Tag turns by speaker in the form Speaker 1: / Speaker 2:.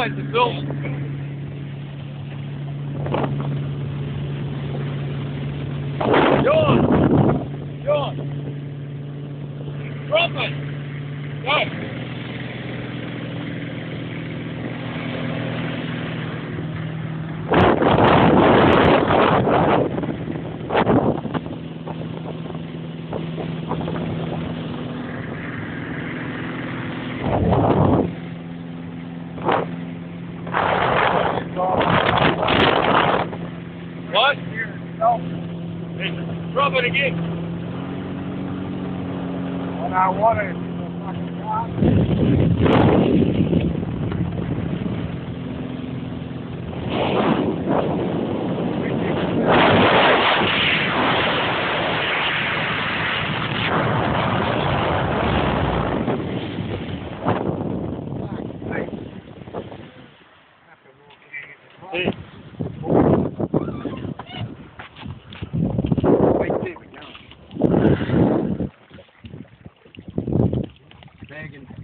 Speaker 1: it's a film. John! Drop it! Go! What? Hey, drop it again.
Speaker 2: When I want it,
Speaker 1: Hey.
Speaker 2: begging.